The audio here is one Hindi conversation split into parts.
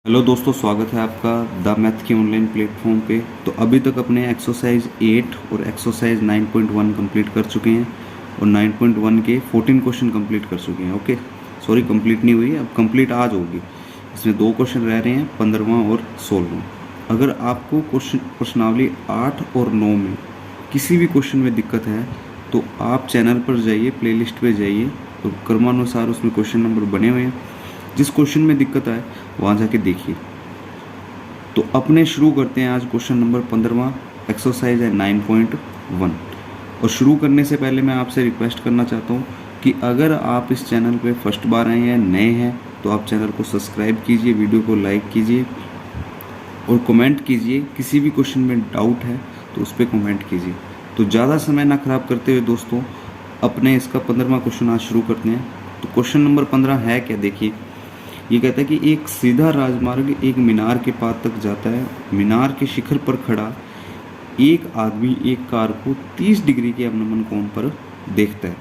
हेलो दोस्तों, स्वागत है आपका द मैथ के ऑनलाइन प्लेटफॉर्म पे। तो अभी तक अपने एक्सरसाइज 8 और एक्सरसाइज 9.1 कंप्लीट कर चुके हैं और 9.1 के 14 क्वेश्चन कंप्लीट कर चुके हैं। ओके, सॉरी कंप्लीट नहीं हुई है, अब कंप्लीट आज होगी। इसमें 2 क्वेश्चन रह रहे हैं, 15वां और 16वां। अगर आपको प्रश्नावली 8 और 9 में किसी भी क्वेश्चन में दिक्कत है तो आप चैनल पर जाइए, प्लेलिस्ट पे जाइए, तो क्रमानुसार उसमें क्वेश्चन नंबर बने हुए हैं। जिस क्वेश्चन में दिक्कत आए वहाँ जाके देखिए। तो अपने शुरू करते हैं आज क्वेश्चन नंबर 15वां, एक्सरसाइज है 9.1। और शुरू करने से पहले मैं आपसे रिक्वेस्ट करना चाहता हूँ कि अगर आप इस चैनल पे फर्स्ट बार आए हैं, नए हैं, तो आप चैनल को सब्सक्राइब कीजिए, वीडियो को लाइक कीजिए और कमेंट कीजिए। किसी भी क्वेश्चन में डाउट है तो उस पर कमेंट कीजिए। तो ज़्यादा समय ना ख़राब करते हुए दोस्तों, अपने इसका 15वां क्वेश्चन आज शुरू करते हैं। तो क्वेश्चन नंबर 15 है क्या, देखिए। ये कहता है कि एक सीधा राजमार्ग एक मीनार के पास तक जाता है। मीनार के शिखर पर खड़ा एक आदमी एक कार को 30 डिग्री के अवनमन कोण पर देखता है,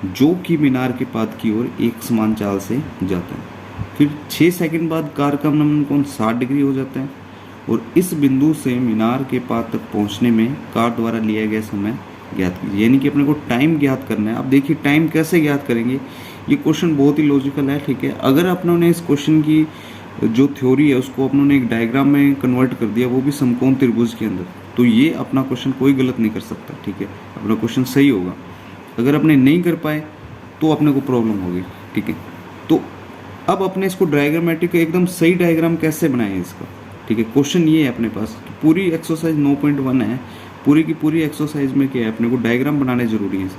जो कि मीनार के पाद की ओर एक समान चाल से जाता है। फिर 6 सेकंड बाद कार का अवनमन कोण 60 डिग्री हो जाता है और इस बिंदु से मीनार के पाद तक पहुंचने में कार द्वारा लिया गया समय ज्ञात कीजिए। यानी कि अपने को टाइम ज्ञात करना है। अब देखिए टाइम कैसे ज्ञात करेंगे। ये क्वेश्चन बहुत ही लॉजिकल है, ठीक है। अगर अपनों इस क्वेश्चन की जो थ्योरी है उसको अपनों ने एक डायग्राम में कन्वर्ट कर दिया, वो भी समकोण त्रिभुज के अंदर, तो ये अपना क्वेश्चन कोई गलत नहीं कर सकता, ठीक है। अपना क्वेश्चन सही होगा। अगर अपने नहीं कर पाए तो अपने को प्रॉब्लम होगी, ठीक है। तो अब अपने इसको डायग्रामेटिक एकदम सही डायग्राम कैसे बनाएं इसका, ठीक है। क्वेश्चन ये है अपने पास, पूरी एक्सरसाइज 9.1 है। पूरी की पूरी एक्सरसाइज में क्या है, अपने को डायग्राम बनाने जरूरी है।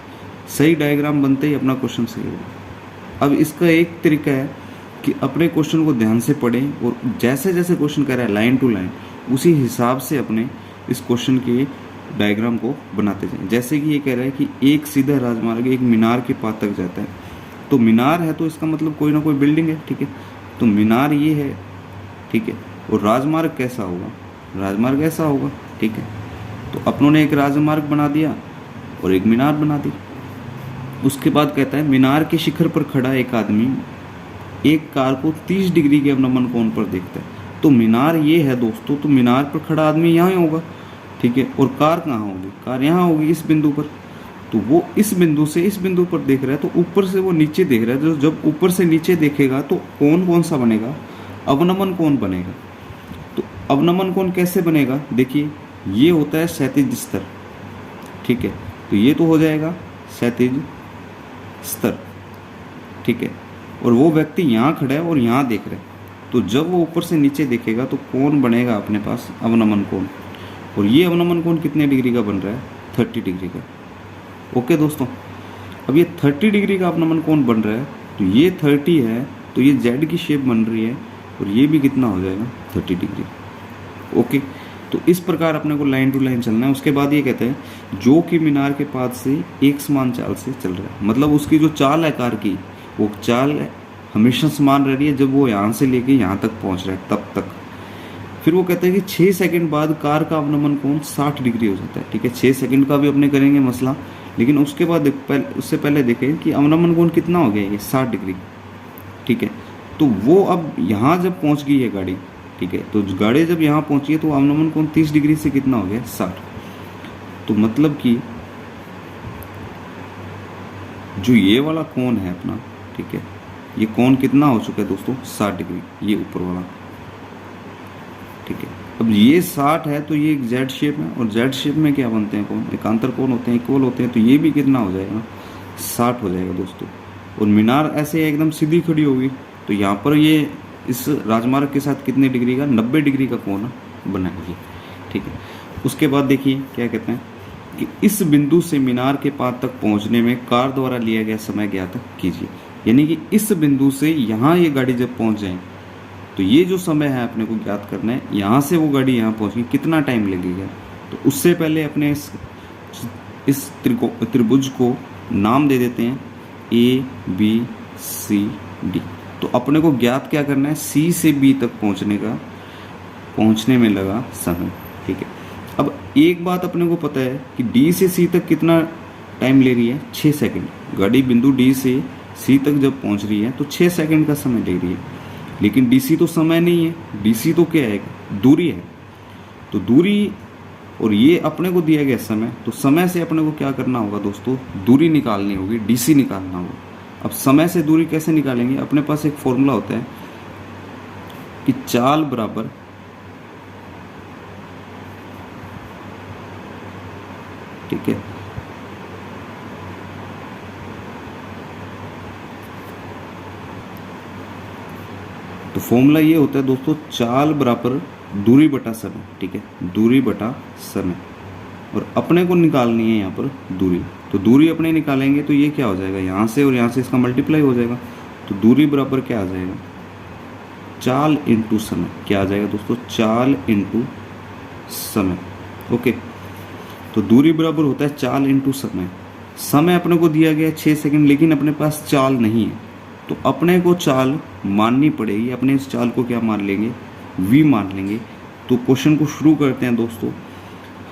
सही डायग्राम बनते ही अपना क्वेश्चन सही होगा। अब इसका एक तरीका है कि अपने क्वेश्चन को ध्यान से पढ़ें और जैसे जैसे क्वेश्चन कह रहा है लाइन टू लाइन, उसी हिसाब से अपने इस क्वेश्चन के डायग्राम को बनाते जाएं। जैसे कि ये कह रहा है कि एक सीधा राजमार्ग एक मीनार के पास तक जाता है। तो मीनार है तो इसका मतलब कोई ना कोई बिल्डिंग है, ठीक है। तो मीनार ये है, ठीक है। और राजमार्ग कैसा होगा, राजमार्ग ऐसा होगा, ठीक है। तो अपनों ने एक राजमार्ग बना दिया और एक मीनार बना दी। उसके बाद कहता है मीनार के शिखर पर खड़ा एक आदमी एक कार को 30 डिग्री के अवनमन कोण पर देखता है। तो मीनार ये है दोस्तों, तो मीनार पर खड़ा आदमी यहाँ ही होगा, ठीक है। और कार कहाँ होगी, कार यहाँ होगी इस बिंदु पर। तो वो इस बिंदु से इस बिंदु पर देख रहा है, तो ऊपर से वो नीचे देख रहा है। तो जब ऊपर से नीचे देखेगा तो कोण कौन सा बनेगा, अवनमन कोण बनेगा। तो अवनमन कोण कैसे बनेगा, देखिए ये होता है क्षैतिज स्तर, ठीक है। तो ये तो हो जाएगा क्षैतिज स्तर, ठीक है। और वो व्यक्ति यहाँ खड़ा है और यहाँ देख रहा है। तो जब वो ऊपर से नीचे देखेगा तो कोण बनेगा अपने पास अवनमन कोण। और ये अवनमन कोण कितने डिग्री का बन रहा है, 30 डिग्री का। ओके दोस्तों, अब ये 30 डिग्री का अवनमन कोण बन रहा है। तो ये 30 है तो ये जेड की शेप बन रही है और ये भी कितना हो जाएगा, 30 डिग्री। ओके, तो इस प्रकार अपने को लाइन टू लाइन चलना है। उसके बाद ये कहते हैं जो कि मीनार के पास से एक समान चाल से चल रहा है। मतलब उसकी जो चाल है कार की, वो चाल हमेशा समान रह रही है जब वो यहाँ से लेके यहाँ तक पहुँच रहा है तब तक। फिर वो कहते हैं कि 6 सेकंड बाद कार का अवनमन कोण 60 डिग्री हो जाता है, ठीक है। 6 सेकंड का भी अपने करेंगे मसला, लेकिन उसके बाद उससे पहले देखें कि अवनमन कोण कितना हो गया, ये 60 डिग्री, ठीक है। तो वो अब यहाँ जब पहुँच गई है गाड़ी, ठीक है। तो गाड़ी जब यहाँ पहुंची है तो अवनमन कोण 30 डिग्री से कितना हो गया, 60। तो मतलब कि जो ये वाला कोण है अपना, ठीक है, ये कोण कितना हो चुका है दोस्तों, 60 डिग्री, ये ऊपर वाला, ठीक है। अब ये 60 है तो ये एक जेड शेप है और जेड शेप में क्या बनते हैं कोण, एकांतर कोण होते हैं, इक्वल होते हैं। तो ये भी कितना हो जाएगा, 60 हो जाएगा दोस्तों। और मीनार ऐसे एकदम सीधी खड़ी होगी तो यहाँ पर ये इस राजमार्ग के साथ कितने डिग्री का, 90 डिग्री का कोण बनाएगी, ठीक है। उसके बाद देखिए क्या कहते हैं कि इस बिंदु से मीनार के पास तक पहुंचने में कार द्वारा लिया गया समय ज्ञात कीजिए। यानी कि इस बिंदु से यहाँ ये गाड़ी जब पहुंच जाए तो ये जो समय है अपने को ज्ञात करना है। यहाँ से वो गाड़ी यहाँ पहुँचेगी कितना टाइम लगेगा। तो उससे पहले अपने इस त्रिभुज को नाम दे देते हैं ABCD। तो अपने को ज्ञात क्या करना है, C से B तक पहुंचने में लगा समय, ठीक है। अब एक बात अपने को पता है कि D से C तक कितना टाइम ले रही है, 6 सेकंड। गाड़ी बिंदु D से C तक जब पहुंच रही है तो 6 सेकंड का समय ले रही है। लेकिन DC तो समय नहीं है, DC तो क्या है, दूरी है। तो दूरी और ये अपने को दिया गया समय, तो समय से अपने को क्या करना होगा दोस्तों, दूरी निकालनी होगी, DC निकालना होगा। अब समय से दूरी कैसे निकालेंगे, अपने पास एक फॉर्मूला होता है कि चाल बराबर ठीक है, तो फॉर्मूला ये होता है दोस्तों, चाल बराबर दूरी बटा समय। ठीक है, दूरी बटा समय, और अपने को निकालनी है यहाँ पर दूरी। तो दूरी अपने निकालेंगे तो ये क्या हो जाएगा, यहाँ से और यहाँ से इसका मल्टीप्लाई हो जाएगा। तो दूरी बराबर क्या आ जाएगा, चाल इंटू समय। क्या आ जाएगा दोस्तों, चाल इंटू समय। ओके, तो दूरी बराबर होता है चाल इंटू समय। समय अपने को दिया गया 6 सेकंड, लेकिन अपने पास चाल नहीं है, तो अपने को चाल माननी पड़ेगी। अपने इस चाल को क्या मान लेंगे, v मान लेंगे। तो क्वेश्चन को शुरू करते हैं दोस्तों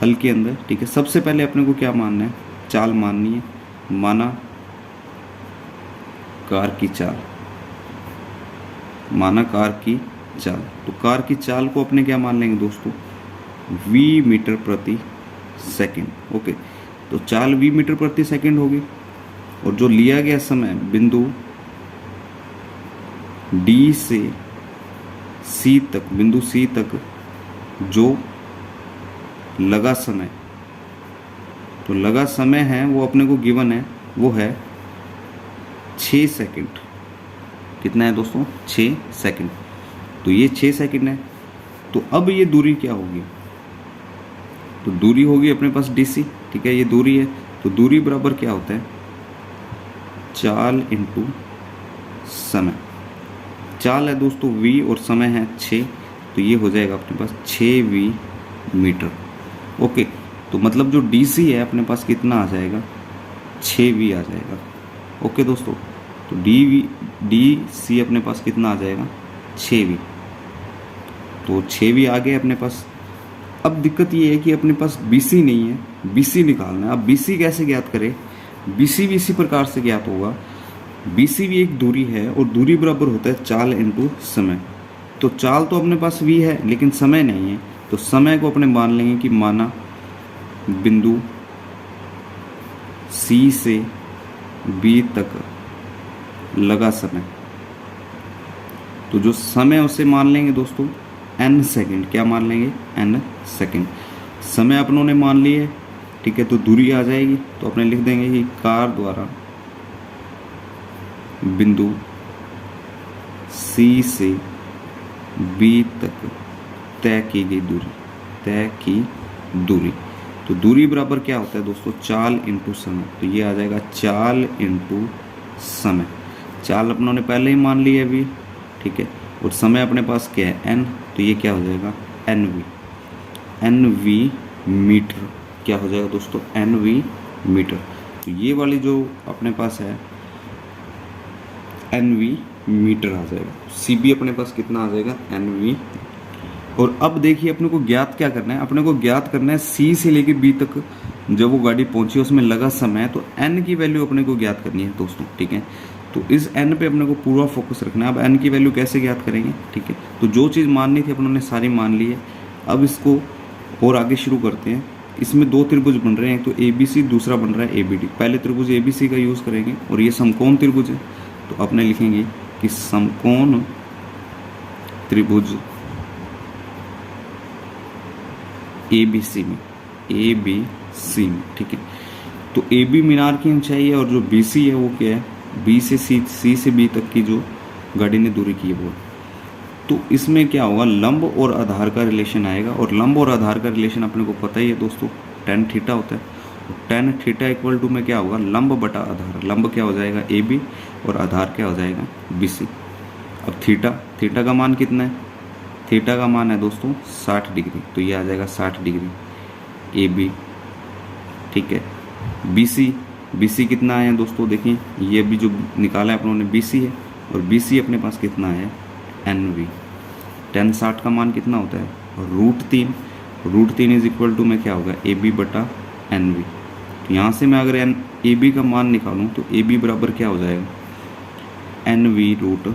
हल के अंदर। ठीक है, सबसे पहले अपने को क्या मानना है, चाल माननी है। माना कार की चाल, माना कार की चाल। तो कार की चाल को अपने क्या मान लेंगे दोस्तों, v मीटर प्रति सेकंड। ओके, तो चाल v मीटर प्रति सेकंड होगी, और जो लिया गया समय बिंदु D से C तक, बिंदु C तक जो लगा समय, तो लगा समय है वो अपने को गिवन है, वो है 6 सेकंड। कितना है दोस्तों, 6 सेकंड। तो ये 6 सेकंड है। तो अब ये दूरी क्या होगी, तो दूरी होगी अपने पास DC। ठीक है, ये दूरी है, तो दूरी बराबर क्या होता है, चाल इंटू समय। चाल है दोस्तों v और समय है 6, तो ये हो जाएगा अपने पास 6v मीटर। ओके, तो मतलब जो DC है अपने पास कितना आ जाएगा, 6v आ जाएगा। ओके दोस्तों, तो DC अपने पास कितना आ जाएगा, 6v। तो 6v आ गए अपने पास। अब दिक्कत ये है कि अपने पास BC नहीं है, BC निकालना है। अब BC कैसे ज्ञात करें, BC भी इसी प्रकार से ज्ञात होगा। BC भी एक दूरी है, और दूरी बराबर होता है चाल इंटू समय। तो चाल तो अपने पास v है, लेकिन समय नहीं है, तो समय को अपने मान लेंगे कि माना बिंदु C से B तक लगा समय। तो जो समय उसे मान लेंगे दोस्तों n सेकंड। क्या मान लेंगे, n सेकंड। समय अपनों ने मान लिए। ठीक है, तो दूरी आ जाएगी, तो अपने लिख देंगे कि कार द्वारा बिंदु C से B तक तय की गई दूरी, तय की दूरी। तो दूरी बराबर क्या होता है दोस्तों, चाल इंटू समय। तो ये आ जाएगा चाल इंटू समय। चाल अपनों ने पहले ही मान ली है v। ठीक है, और समय अपने पास क्या है, n। तो ये क्या हो जाएगा, nv मीटर। क्या हो जाएगा दोस्तों, nv मीटर। तो ये वाली जो अपने पास है nv मीटर आ जाएगा। CB अपने पास कितना आ जाएगा, nv। और अब देखिए अपने को ज्ञात क्या करना है, अपने को ज्ञात करना है C से लेके B तक जब वो गाड़ी पहुंची उसमें लगा समय, तो n की वैल्यू अपने को ज्ञात करनी है दोस्तों। ठीक है, तो इस n पे अपने को पूरा फोकस रखना है। अब n की वैल्यू कैसे ज्ञात करेंगे, ठीक है, तो जो चीज़ माननी थी अपनों ने सारी मान ली है। अब इसको और आगे शुरू करते हैं। इसमें दो त्रिभुज बन रहे हैं, एक तो ABC, दूसरा बन रहा है ABD। पहले त्रिभुज ABC का यूज़ करेंगे, और ये समकोण त्रिभुज है, तो अपने लिखेंगे कि समकोण त्रिभुज ABC में। ठीक है, तो AB मीनार की ऊंचाई है, और जो BC है वो क्या है, B से C से B तक की जो गाड़ी ने दूरी की है वो। तो इसमें क्या होगा, लंब और आधार का रिलेशन आएगा, और लंब और आधार का रिलेशन अपने को पता ही है दोस्तों, tan थीटा होता है। तो tan थीटा इक्वल टू में क्या होगा, लंब बटा आधार। लंब क्या हो जाएगा, AB, और आधार क्या हो जाएगा, BC। अब थीटा का मान कितना है, थीटा का मान है दोस्तों 60 डिग्री, तो ये आ जाएगा 60 डिग्री AB। ठीक है, BC कितना है दोस्तों, देखिए ये भी जो निकाला है अपनों ने BC है, और BC अपने पास कितना है, NV। tan 60 का मान कितना होता है, √3 इज इक्वल टू में क्या होगा, AB बटा NV। तो यहाँ से मैं अगर AB का मान निकालूँ तो AB बराबर क्या हो जाएगा, NV √3।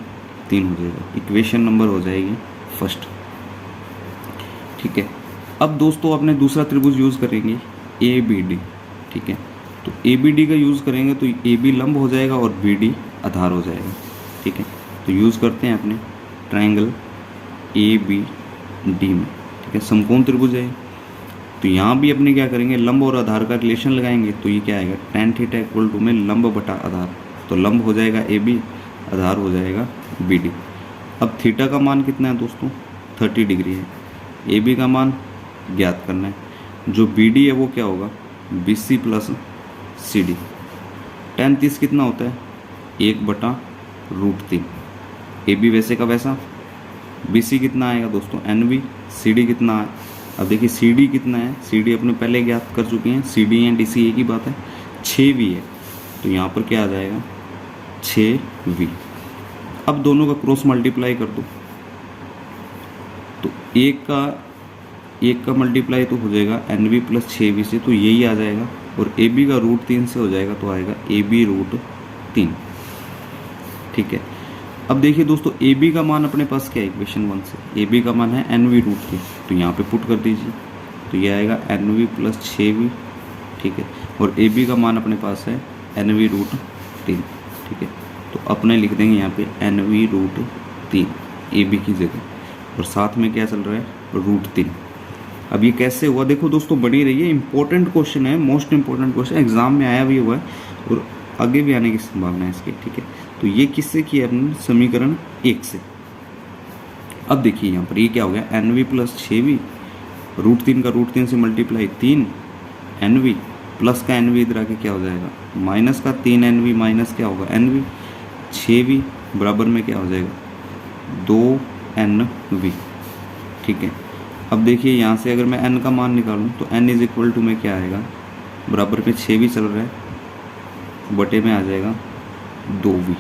3 हो जाएगा। इक्वेशन नंबर हो जाएगी फर्स्ट। ठीक है, अब दोस्तों अपने दूसरा त्रिभुज यूज़ करेंगे ए बी डी। ठीक है, तो ए बी डी का यूज़ करेंगे तो ए बी लंब हो जाएगा और बी डी आधार हो जाएगा। ठीक है, तो यूज़ करते हैं अपने ट्रायंगल ए बी डी में। ठीक है, समकोण त्रिभुज है, तो यहाँ भी अपने क्या करेंगे, लंब और आधार का रिलेशन लगाएंगे। तो ये क्या आएगा, tan थीटा इक्वल टू में लंब बटा आधार। तो लंब हो जाएगा ए बी, आधार हो जाएगा बी डी। अब थीटा का मान कितना है दोस्तों, 30 डिग्री है। ए बी का मान ज्ञात करना है। जो बी डी है वो क्या होगा, B C plus C D. tan 30 कितना होता है, 1/√3। ए बी वैसे का वैसा, बी सी कितना आएगा दोस्तों, एन बी। सी डी कितना है, अब देखिए सी डी कितना है, सी डी अपने पहले ज्ञात कर चुके हैं। C D and D C एक ही बात है, 6V है। तो यहाँ पर क्या आ जाएगा, 6V। अब दोनों का क्रॉस मल्टीप्लाई कर दो, तो एक का मल्टीप्लाई तो हो जाएगा एन बी प्लस 6V से, तो यही आ जाएगा। और ए बी का √3 से हो जाएगा, तो आएगा ए बी √3। ठीक है, अब देखिए दोस्तों ए बी का मान अपने पास क्या है, इक्वेशन 1 से ए बी का मान है NV√3। तो यहाँ पे पुट कर दीजिए, तो ये आएगा NV प्लस 6V। ठीक है, और ए बी का मान अपने पास है NV√3। ठीक है, तो अपने लिख देंगे यहाँ पे NV√3 ए बी की जगह, और साथ में क्या चल रहा है, √3। अब ये कैसे हुआ, देखो दोस्तों बनी रही है, इंपॉर्टेंट क्वेश्चन है, मोस्ट इंपॉर्टेंट क्वेश्चन, एग्जाम में आया भी हुआ है और आगे भी आने की संभावना है इसकी। ठीक है, तो ये किससे किया हमने, समीकरण 1 से। अब देखिए यहाँ पर ये क्या हो गया, NV प्लस 6V, √3 का √3 से मल्टीप्लाई 3 NV, प्लस का NV इधर आके क्या हो जाएगा, माइनस का 3 NV माइनस क्या होगा NV, 6V बराबर में क्या हो जाएगा 2 NV। ठीक है, अब देखिए यहाँ से अगर मैं n का मान निकालूँ तो n इज इक्वल टू में क्या आएगा, बराबर में 6V चल रहा है, बटे में आ जाएगा 2V।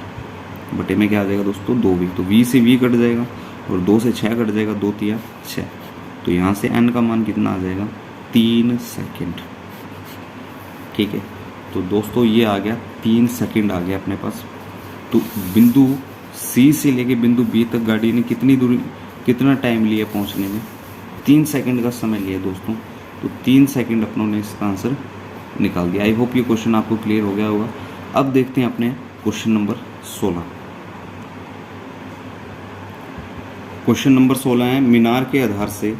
बटे में क्या आ जाएगा दोस्तों, 2V। तो V से V कट जाएगा और 2 से 6 कट जाएगा, 2 तिया 6। तो यहाँ से n का मान कितना आ जाएगा, 3 सेकेंड। ठीक है, तो दोस्तों ये आ गया 3 सेकेंड आ गया अपने पास। तो बिंदु C से लेके बिंदु B तक गाड़ी ने कितना टाइम लिया पहुँचने में, 3 सेकेंड का समय लिया दोस्तों। तो 3 सेकेंड अपनों ने इसका आंसर निकाल दिया। आई होप ये क्वेश्चन आपको क्लियर हो गया होगा। अब देखते हैं अपने क्वेश्चन नंबर 16। क्वेश्चन नंबर 16 है, मीनार के आधार से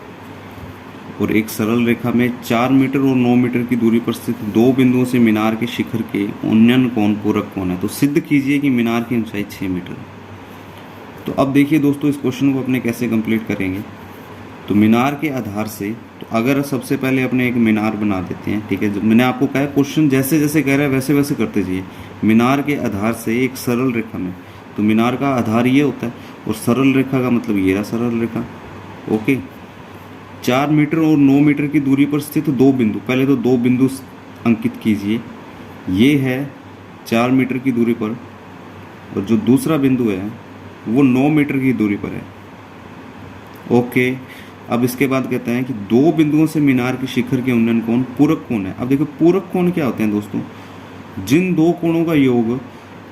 और एक सरल रेखा में 4 मीटर और 9 मीटर की दूरी पर स्थित दो बिंदुओं से मीनार के शिखर के उन्नयन कोण पूरक कोण है। तो सिद्ध कीजिए कि मीनार की ऊंचाई 6 मीटर है। तो अब देखिए दोस्तों इस क्वेश्चन को अपने कैसे कंप्लीट करेंगे। तो मीनार के आधार से, तो अगर सबसे पहले अपने एक मीनार बना देते हैं। ठीक है, जब मैंने आपको कहा क्वेश्चन जैसे जैसे कह रहा है वैसे वैसे करते जाइए। मीनार के आधार से एक सरल रेखा में, तो मीनार का आधार ये होता है और सरल रेखा का मतलब ये रहा सरल रेखा। ओके, 4 मीटर और 9 मीटर की दूरी पर स्थित दो बिंदु, पहले तो दो बिंदु अंकित कीजिए। ये है 4 मीटर की दूरी पर और जो दूसरा बिंदु है वो 9 मीटर की दूरी पर है। ओके, अब इसके बाद कहते हैं कि दो बिंदुओं से मीनार के शिखर के उन्नयन कोण पूरक कोण है। अब देखो पूरक कोण क्या होते हैं दोस्तों, जिन दो कोणों का योग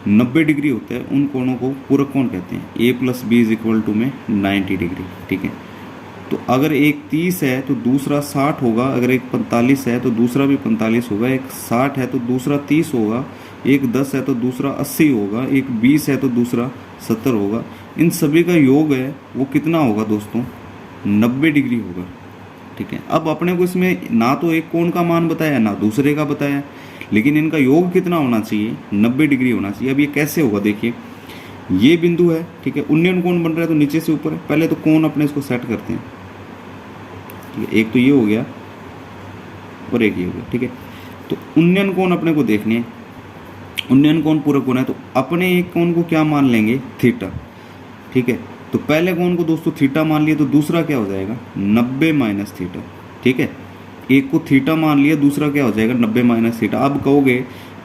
90 डिग्री होता है उन कोणों को पूरक कोण कहते हैं। A plus B is equal to में 90 डिग्री। ठीक है, तो अगर एक 30 है तो दूसरा 60 होगा, अगर एक 45 है तो दूसरा भी 45 होगा, एक 60 है तो दूसरा 30 होगा, एक 10 है तो दूसरा 80 होगा, एक 20 है तो दूसरा 70 होगा। इन सभी का योग है वो कितना होगा दोस्तों, 90 डिग्री होगा। ठीक है, अब अपने को इसमें ना तो एक कोण का मान बताया ना दूसरे का बताया, लेकिन इनका योग कितना होना चाहिए, 90 डिग्री होना चाहिए। अब ये कैसे होगा, देखिए ये बिंदु है। ठीक है, उन्नयन कोण बन रहा है तो नीचे से ऊपर है। पहले तो कोण अपने इसको सेट करते हैं। ठीक है, एक तो ये हो गया और एक ये हो गया। ठीक है, तो उन्नयन कोण अपने को देखने हैं। उन्नयन कोण पूरक कोण है तो अपने एक कोण को क्या मान लेंगे, थीटा। ठीक है, तो पहले कोण को दोस्तों थीटा मान लिया तो दूसरा क्या हो जाएगा, 90 माइनस थीटा। ठीक है, एक को थीटा मान लिया, दूसरा क्या हो जाएगा 90 माइनस थीटा। अब कहोगे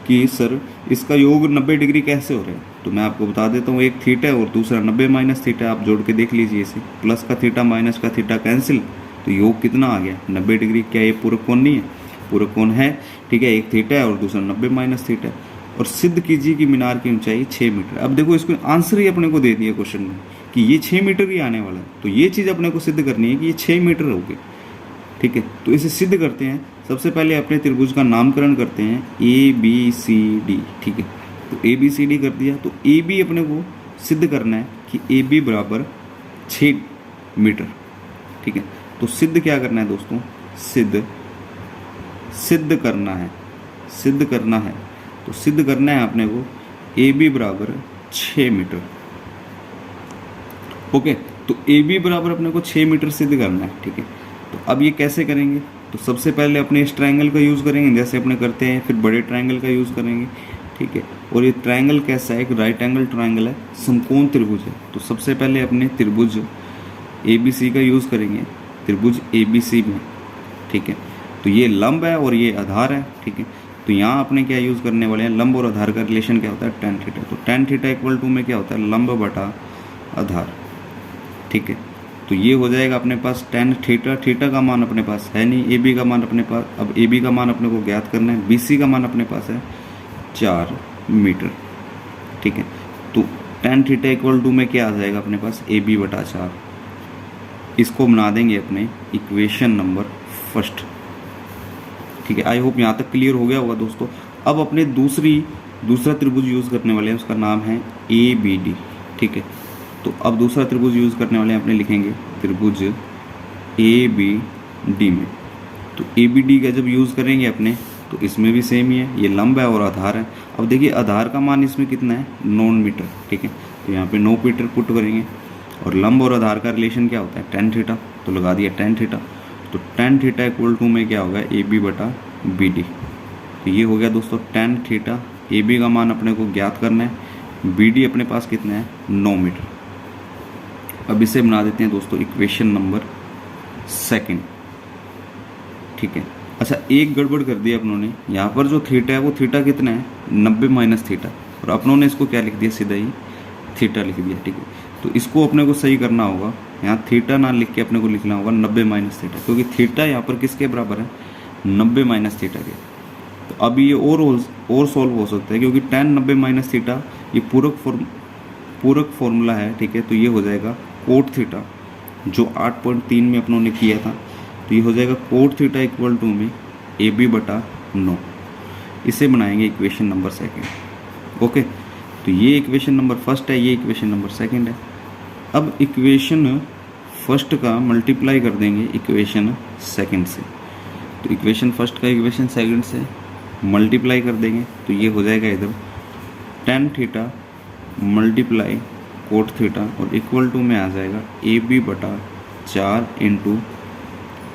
कि सर इसका योग 90 डिग्री कैसे हो रहा है, तो मैं आपको बता देता हूँ। एक थीटा है और दूसरा 90 माइनस थीटा, आप जोड़ के देख लीजिए इसे। प्लस का थीटा माइनस का थीटा कैंसिल, तो योग कितना आ गया 90 डिग्री। क्या ये पूरक कोण नहीं है, पूरक कोण है। ठीक है, एक थीटा है और दूसरा 90 माइनस थीटा है। और सिद्ध कीजिए कि मीनार की ऊंचाई 6 मीटर। अब देखो इसको आंसर ही अपने को दे दिया क्वेश्चन में कि ये 6 मीटर ही आने वाला है, तो ये चीज़ अपने को सिद्ध करनी है कि ये 6 मीटर होगी। ठीक है, तो इसे सिद्ध करते हैं। सबसे पहले अपने त्रिभुज का नामकरण करते हैं ABCD। ठीक है, तो ABCD कर दिया, तो AB अपने को सिद्ध करना है कि AB बराबर 6 मीटर। ठीक है, तो सिद्ध क्या करना है दोस्तों, सिद्ध करना है, सिद्ध करना है। तो सिद्ध करना है अपने को AB बराबर 6 मीटर। ओके, तो AB बराबर अपने को 6 मीटर सिद्ध करना है। ठीक है, तो अब ये कैसे करेंगे, तो सबसे पहले अपने इस ट्रायंगल का यूज़ करेंगे जैसे अपने करते हैं, फिर बड़े ट्रायंगल का यूज़ करेंगे। ठीक है, और ये ट्रायंगल कैसा है, एक राइट एंगल ट्रायंगल है, समकोण त्रिभुज है। तो सबसे पहले अपने त्रिभुज ABC का यूज़ करेंगे त्रिभुज ABC में। ठीक है, तो ये लंब है और ये आधार है। ठीक है, तो यहाँ अपने क्या यूज़ करने वाले हैं, लंब और आधार का रिलेशन क्या होता है, tan थीटा। तो tan थीटा इक्वल टू में क्या होता है, लंब बटा आधार। ठीक है, तो ये हो जाएगा अपने पास tan थीटा। थीटा का मान अपने पास है नहीं, AB का मान अपने पास, अब AB का मान अपने को ज्ञात करना है। BC का मान अपने पास है 4 मीटर। ठीक है, तो tan थीटा इक्वल टू में क्या आ जाएगा अपने पास, AB बटा 4। इसको बना देंगे अपने इक्वेशन नंबर फर्स्ट। ठीक है, आई होप यहाँ तक क्लियर हो गया होगा दोस्तों। अब अपने दूसरा त्रिभुज यूज़ करने वाले हैं, उसका नाम है ABD। ठीक है, तो अब दूसरा त्रिभुज यूज़ करने वाले हैं, अपने लिखेंगे त्रिभुज ABD में। तो ABD का जब यूज़ करेंगे अपने, तो इसमें भी सेम ही है, ये लंब है और आधार है। अब देखिए आधार का मान इसमें कितना है, 9 मीटर। ठीक है, तो यहाँ पे 9 मीटर पुट करेंगे, और लंब और आधार का रिलेशन क्या होता है, tan थीटा। तो लगा दिया tan थीटा। तो tan थीटा इक्वल टू में क्या होगा, AB बटा BD। तो ये हो गया दोस्तों tan थीटा। AB का मान अपने को ज्ञात करना है, BD अपने पास कितना है, 9 मीटर। अब इसे बना देते हैं दोस्तों इक्वेशन नंबर सेकंड। ठीक है, अच्छा एक गड़बड़ कर दी अपनों ने, यहाँ पर जो थीटा है वो थीटा कितना है, 90 माइनस थीटा, और अपनों ने इसको क्या लिख दिया, सीधा ही थीटा लिख दिया। ठीक है, तो इसको अपने को सही करना होगा, यहाँ थीटा ना लिख के अपने को लिखना होगा 90 माइनस थीटा, क्योंकि थीटा यहाँ पर किसके बराबर है, 90 माइनस थीटा के। तो अब ये और सॉल्व हो सकता है, क्योंकि tan 90 माइनस थीटा ये पूरक फॉर्मूला है। ठीक है, तो ये हो जाएगा कोट थीटा, जो 8.3 में अपनों ने किया था। तो ये हो जाएगा कोट थीटा इक्वल टू में AB बटा 9। इसे बनाएंगे इक्वेशन नंबर सेकंड। ओके, तो ये इक्वेशन नंबर फर्स्ट है, ये इक्वेशन नंबर सेकंड है। अब इक्वेशन फर्स्ट का मल्टीप्लाई कर देंगे इक्वेशन सेकंड से। तो इक्वेशन फर्स्ट का इक्वेशन सेकंड से मल्टीप्लाई कर देंगे, तो ये हो जाएगा इधर tan theta multiply cot theta, और इक्वल टू में आ जाएगा AB बटा 4 इंटू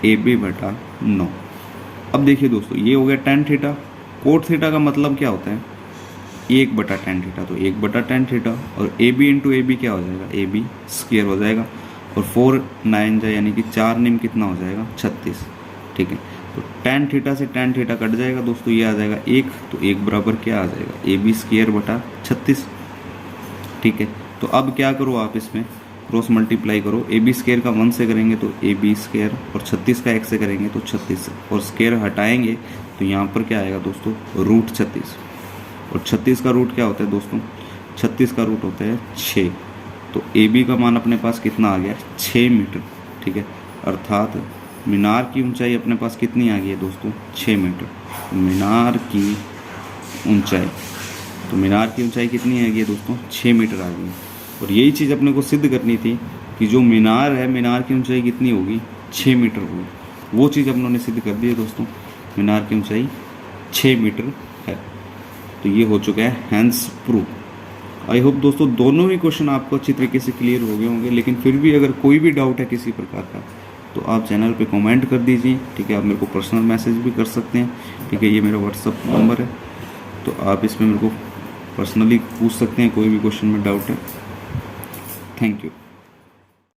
AB बटा 9। अब देखिए दोस्तों, ये हो गया tan थीटा। कोट थीटा का मतलब क्या होता है, 1 बटा tan थीटा, तो 1 बटा tan थीटा, और AB इंटू AB क्या हो जाएगा, AB स्क्वायर हो जाएगा, और 4 9 जाए यानी कि 4 निम कितना हो जाएगा, 36। ठीक है, तो tan थीटा से tan थीटा कट जाएगा दोस्तों, ये आ जाएगा 1, तो 1 बराबर क्या आ जाएगा, AB स्क्वायर बटा 36। ठीक है, तो अब क्या करो, आप इसमें क्रॉस मल्टीप्लाई करो। AB स्क्वायर का 1 से करेंगे तो AB स्क्वायर, और 36 का 1 से करेंगे तो 36, और स्क्वायर हटाएंगे तो यहाँ पर क्या आएगा दोस्तों, रूट 36। और 36 का रूट क्या होता है दोस्तों, 36 का रूट होता है 6। तो AB का मान अपने पास कितना आ गया, 6 मीटर। ठीक है, अर्थात मीनार की ऊंचाई अपने पास कितनी आ गई है दोस्तों, 6 मीटर। मीनार की ऊंचाई, तो मीनार की ऊंचाई कितनी आ गई है दोस्तों, 6 मीटर आ गई। और यही चीज़ अपने को सिद्ध करनी थी कि जो मीनार है, मीनार की ऊंचाई कितनी होगी, 6 मीटर होगी। वो चीज़ अपनों ने सिद्ध कर दी है दोस्तों, मीनार की ऊंचाई 6 मीटर है। तो ये हो चुका है हैंस प्रूफ। आई होप दोस्तों दोनों ही क्वेश्चन आपको अच्छी तरीके से क्लियर हो गए होंगे, लेकिन फिर भी अगर कोई भी डाउट है किसी प्रकार का, तो आप चैनल पे कमेंट कर दीजिए। ठीक है, आप मेरे को पर्सनल मैसेज भी कर सकते हैं। ठीक है, ये मेरा व्हाट्सअप नंबर है, तो आप इसमें मेरे को पर्सनली पूछ सकते हैं, कोई भी क्वेश्चन में डाउट है। Thank you.